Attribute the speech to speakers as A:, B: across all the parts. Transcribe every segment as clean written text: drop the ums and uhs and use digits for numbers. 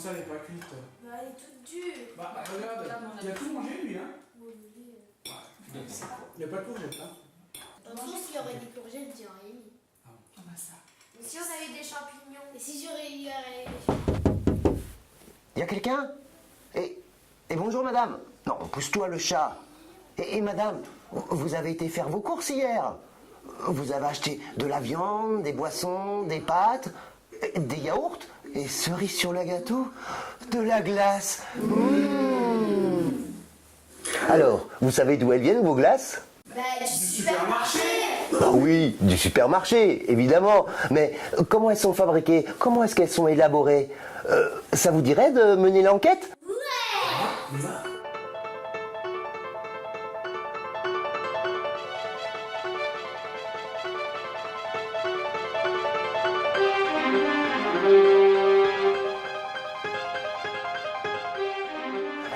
A: ça, elle n'est pas cuite?
B: Bah, elle est toute dure.
A: Bah, regarde, il a tout mangé, lui, hein. Il n'y a pas de courgette, hein.
B: Dans le sens qu'il y aurait des courgettes, j'aurais mis.
A: Ah bah ça.
B: Mais si on avait des champignons. Et si j'aurais eu
C: Y a quelqu'un? Et bonjour madame. Non, pousse-toi le chat. Et madame, vous avez été faire vos courses hier. Vous avez acheté de la viande, des boissons, des pâtes, des yaourts et cerise sur le gâteau, de la glace. Alors, vous savez d'où elles viennent vos glaces?
B: Bah, du supermarché.
C: Ah oui, du supermarché, évidemment. Mais comment elles sont fabriquées? Comment est-ce qu'elles sont élaborées? Ça vous dirait de mener l'enquête?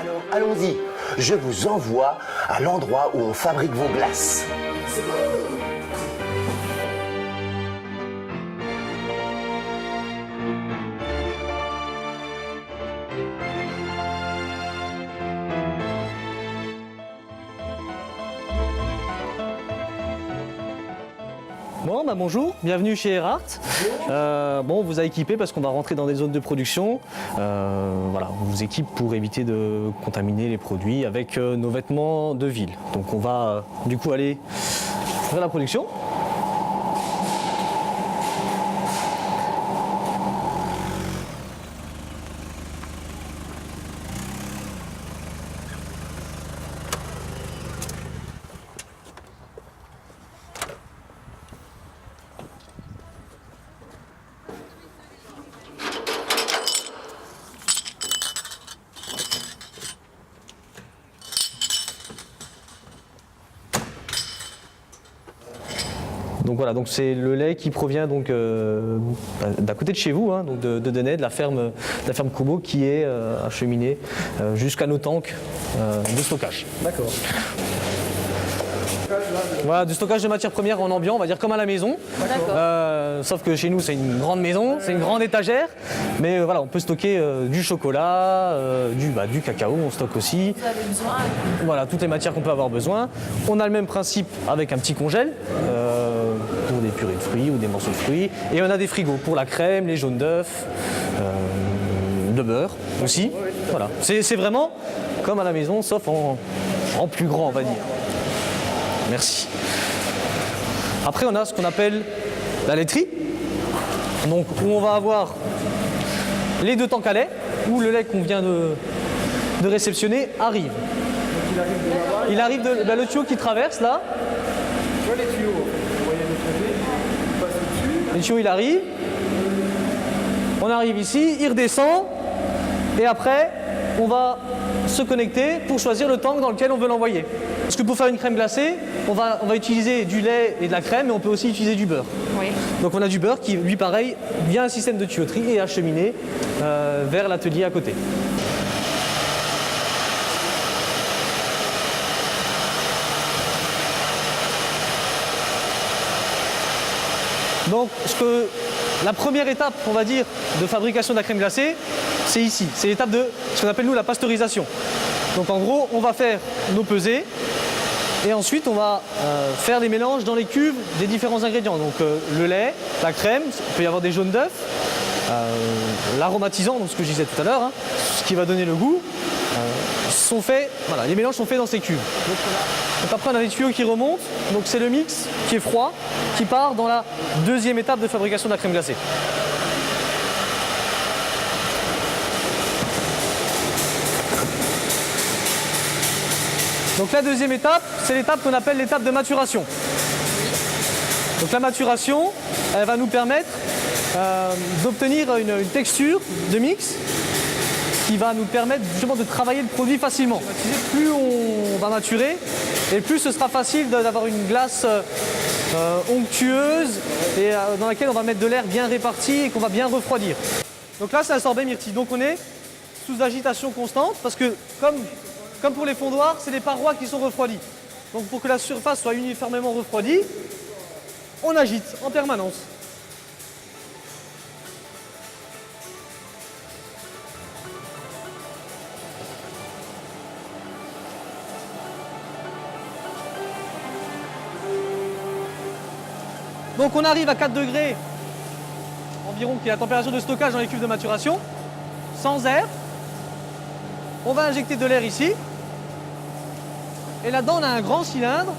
C: Alors, allons-y. Je vous envoie à l'endroit où on fabrique vos glaces.
D: Bon, bah bonjour, bienvenue chez Erhardt. Bon, on vous a équipé parce qu'on va rentrer dans des zones de production. Voilà, on vous équipe pour éviter de contaminer les produits avec nos vêtements de ville. Donc on va du coup aller vers la production. Donc voilà, donc c'est le lait qui provient donc d'à côté de chez vous, hein, donc de Denay, de la ferme Courbeau, qui est acheminé jusqu'à nos tanks de stockage. D'accord. Voilà, du stockage de matières premières en ambiant, on va dire comme à la maison. Sauf que chez nous c'est une grande maison, c'est une grande étagère, mais voilà, on peut stocker du chocolat, du cacao, on stocke aussi.
E: Vous avez besoin.
D: Voilà, toutes les matières qu'on peut avoir besoin. On a le même principe avec un petit congèle pour des purées de fruits ou des morceaux de fruits. Et on a des frigos pour la crème, les jaunes d'œufs, de beurre aussi. Voilà, c'est vraiment comme à la maison, sauf en plus grand, on va dire. Merci. Après, on a ce qu'on appelle la laiterie, donc où on va avoir les deux tanks à lait, où le lait qu'on vient de réceptionner arrive. Il arrive le tuyau qui traverse là.
A: Tu vois les tuyaux, vous voyez de l'autre côté, il passe au-dessus.
D: Le tuyau il arrive. On arrive ici, il redescend, et après, on va se connecter pour choisir le tank dans lequel on veut l'envoyer. Parce que pour faire une crème glacée, on va utiliser du lait et de la crème, mais on peut aussi utiliser du beurre.
E: Oui.
D: Donc on a du beurre qui, lui pareil, via un système de tuyauterie et acheminé vers l'atelier à côté. Donc la première étape, on va dire, de fabrication de la crème glacée, c'est ici. C'est l'étape de ce qu'on appelle nous la pasteurisation. Donc en gros, on va faire nos pesées et ensuite on va faire les mélanges dans les cuves des différents ingrédients. Donc le lait, la crème, il peut y avoir des jaunes d'œufs, l'aromatisant, donc ce que je disais tout à l'heure, hein, ce qui va donner le goût, sont faits, voilà, les mélanges sont faits dans ces cuves. Donc après on a des tuyaux qui remontent, donc c'est le mix qui est froid, qui part dans la deuxième étape de fabrication de la crème glacée. Donc la deuxième étape, c'est l'étape qu'on appelle l'étape de maturation. Donc la maturation, elle va nous permettre d'obtenir une texture de mix qui va nous permettre justement de travailler le produit facilement. Plus on va maturer, et plus ce sera facile d'avoir une glace onctueuse et dans laquelle on va mettre de l'air bien réparti et qu'on va bien refroidir. Donc là, c'est un sorbet myrtille. Donc on est sous agitation constante parce que comme pour les fondoirs, c'est des parois qui sont refroidies. Donc pour que la surface soit uniformément refroidie, on agite en permanence. Donc on arrive à 4 degrés environ, qui est la température de stockage dans les cuves de maturation, sans air. On va injecter de l'air ici. Et là-dedans, on a un grand cylindre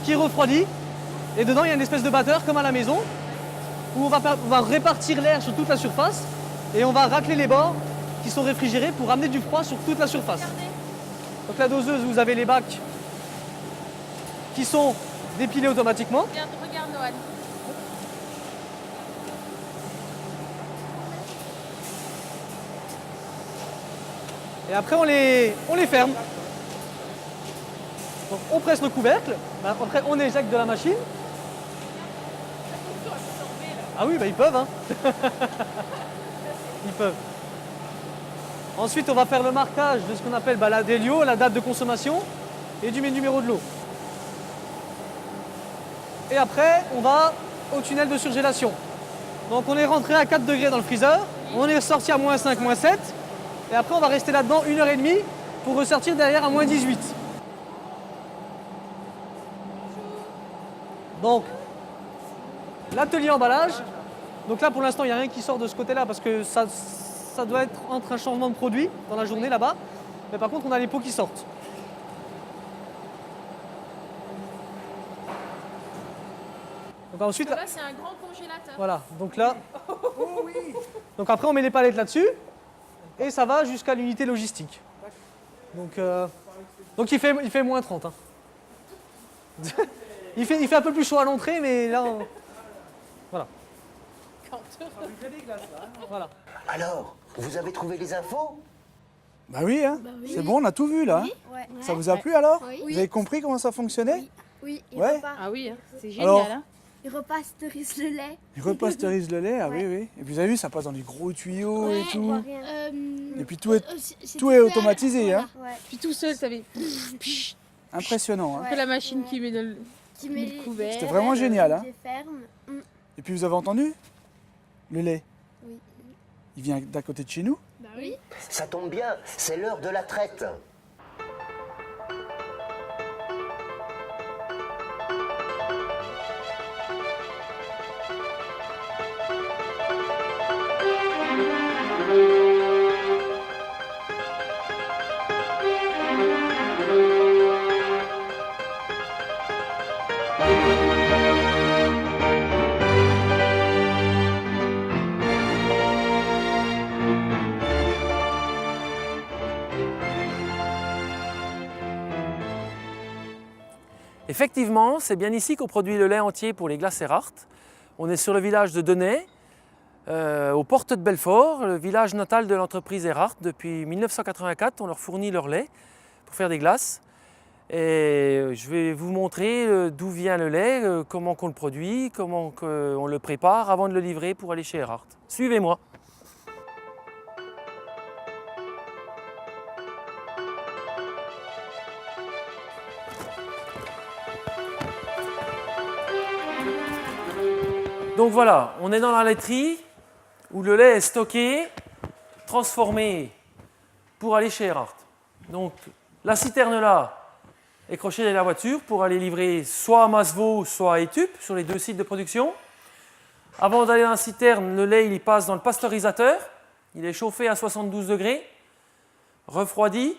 D: qui refroidit. Et dedans, il y a une espèce de batteur comme à la maison, où on va répartir l'air sur toute la surface. Et on va racler les bords qui sont réfrigérés pour amener du froid sur toute la surface. Donc la doseuse, vous avez les bacs qui sont dépilés automatiquement.
E: Regarde Noël.
D: Et après, on les ferme. Donc on presse le couvercle, après on éjecte de la machine. Ah oui, ils peuvent, hein. Ils peuvent. Ensuite, on va faire le marquage de ce qu'on appelle la délio, la date de consommation et du numéro de l'eau. Et après, on va au tunnel de surgélation. Donc on est rentré à 4 degrés dans le freezer, on est sorti à -5, -7, et après on va rester là-dedans 1h30 pour ressortir derrière à -18. Donc, l'atelier emballage. Donc là, pour l'instant, il n'y a rien qui sort de ce côté-là parce que ça doit être entre un changement de produit dans la journée là-bas. Mais par contre, on a les pots qui sortent. Donc ensuite,
E: Là, c'est un grand congélateur.
D: voilà. Donc là, donc après, on met les palettes là-dessus et ça va jusqu'à l'unité logistique. Donc il fait -30. Hein. Il fait un peu plus chaud à l'entrée, mais là, voilà. Voilà.
C: Alors, vous avez trouvé les infos?
A: Bah oui, hein. C'est bon, on a tout vu là.
B: Ouais.
A: Ça vous a plu alors?
B: Oui.
A: Vous avez compris comment ça fonctionnait?
B: Oui,
A: Ouais.
E: Ah oui, hein, c'est génial.
A: Alors,
E: Hein.
B: Il repasteurise le lait.
A: ils repasteurisent le lait, ah
B: Ouais.
A: oui, oui. Et puis vous avez vu, ça passe dans des gros tuyaux et tout. Et puis tout est
B: C'est
A: automatisé, hein.
B: Ouais.
E: Puis tout seul, ça fait
A: Impressionnant, hein.
E: que la machine qui met dans le...
B: Qui met
E: Le couvert.
A: C'était vraiment génial, hein.
B: qui ferme.
A: Et puis vous avez entendu? Le lait.
B: Oui.
A: Il vient d'à côté de chez nous.
B: Bah oui.
C: Ça tombe bien, c'est l'heure de la traite.
F: Effectivement, c'est bien ici qu'on produit le lait entier pour les glaces Erhardt. On est sur le village de Denay, aux portes de Belfort, le village natal de l'entreprise Erhardt. Depuis 1984, on leur fournit leur lait pour faire des glaces. Et je vais vous montrer d'où vient le lait, comment on le produit, comment on le prépare avant de le livrer pour aller chez Erhardt. Suivez-moi. Donc voilà, on est dans la laiterie où le lait est stocké, transformé pour aller chez Erhardt. Donc la citerne là est crochée dans la voiture pour aller livrer soit à Masevaux, soit à Étup, sur les deux sites de production. Avant d'aller dans la citerne, le lait il passe dans le pasteurisateur. Il est chauffé à 72 degrés, refroidi,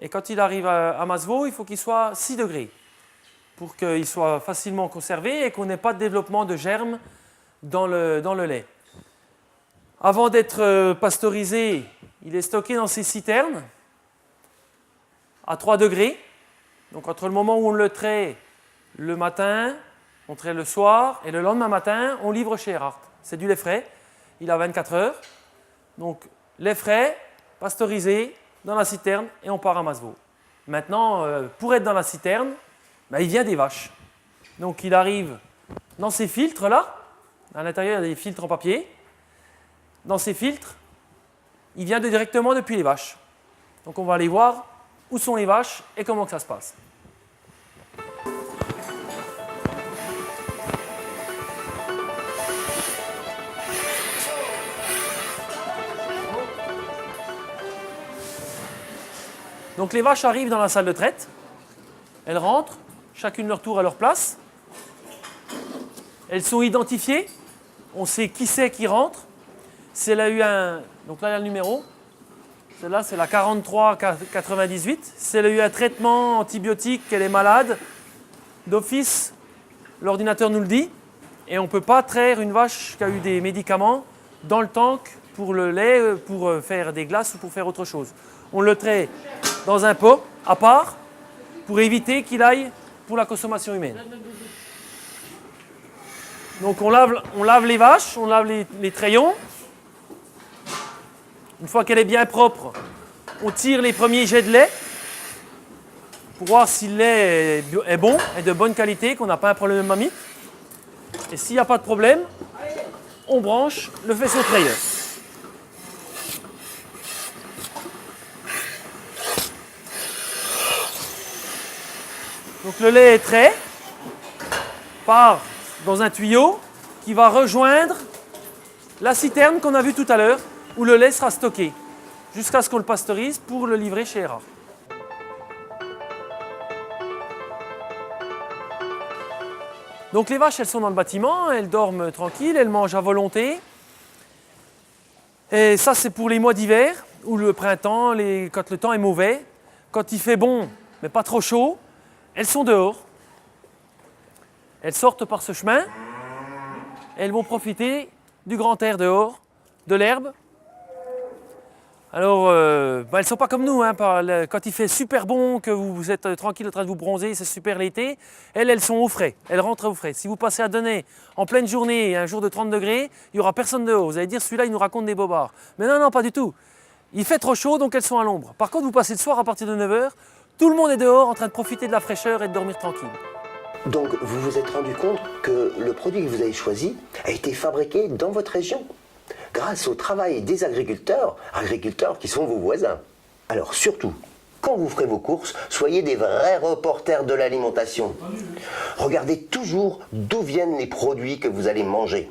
F: et quand il arrive à Masevaux, il faut qu'il soit à 6 degrés pour qu'il soit facilement conservé et qu'on n'ait pas de développement de germes dans le lait. Avant d'être pasteurisé, il est stocké dans ces citernes à 3 degrés. Donc entre le moment où on le traite le matin, on traite le soir, et le lendemain matin, on livre chez Erhardt. C'est du lait frais, il a 24 heures. Donc lait frais, pasteurisé, dans la citerne, et on part à Masevaux. Maintenant, pour être dans la citerne, il vient des vaches. Donc il arrive dans ces filtres-là. À l'intérieur, il y a des filtres en papier. Dans ces filtres, il vient directement depuis les vaches. Donc on va aller voir où sont les vaches et comment que ça se passe. Donc les vaches arrivent dans la salle de traite. Elles rentrent, chacune leur tour à leur place. elles sont identifiées. On sait qui c'est qui rentre. Celle-là a eu un... Donc là, il y a le numéro. Celle-là, c'est la 4398. Si elle a eu un traitement antibiotique, qu'elle est malade, d'office, l'ordinateur nous le dit. Et on ne peut pas traire une vache qui a eu des médicaments dans le tank pour le lait, pour faire des glaces ou pour faire autre chose. On le traite dans un pot à part pour éviter qu'il aille pour la consommation humaine. Donc on lave les vaches, on lave les trayons. Une fois qu'elle est bien propre, on tire les premiers jets de lait pour voir si le lait est bon, est de bonne qualité, qu'on n'a pas un problème de mamie. Et s'il n'y a pas de problème, on branche le faisceau trailer. Donc le lait est trait, part dans un tuyau qui va rejoindre la citerne qu'on a vue tout à l'heure, où le lait sera stocké, jusqu'à ce qu'on le pasteurise pour le livrer chez Erard. Donc les vaches, elles sont dans le bâtiment, elles dorment tranquilles, elles mangent à volonté. Et ça, c'est pour les mois d'hiver, ou le printemps, quand le temps est mauvais. Quand il fait bon, mais pas trop chaud, elles sont dehors. Elles sortent par ce chemin, elles vont profiter du grand air dehors, de l'herbe. Alors, elles ne sont pas comme nous, hein, quand il fait super bon, que vous êtes tranquille en train de vous bronzer, c'est super l'été, elles sont au frais, elles rentrent au frais. Si vous passez à Denay en pleine journée, un jour de 30 degrés, il n'y aura personne dehors. Vous allez dire, celui-là, il nous raconte des bobards. Mais non, non, pas du tout. Il fait trop chaud, donc elles sont à l'ombre. Par contre, vous passez le soir à partir de 9 h, tout le monde est dehors en train de profiter de la fraîcheur et de dormir tranquille.
C: Donc vous vous êtes rendu compte que le produit que vous avez choisi a été fabriqué dans votre région, grâce au travail des agriculteurs qui sont vos voisins. Alors surtout, quand vous ferez vos courses, soyez des vrais reporters de l'alimentation. Regardez toujours d'où viennent les produits que vous allez manger.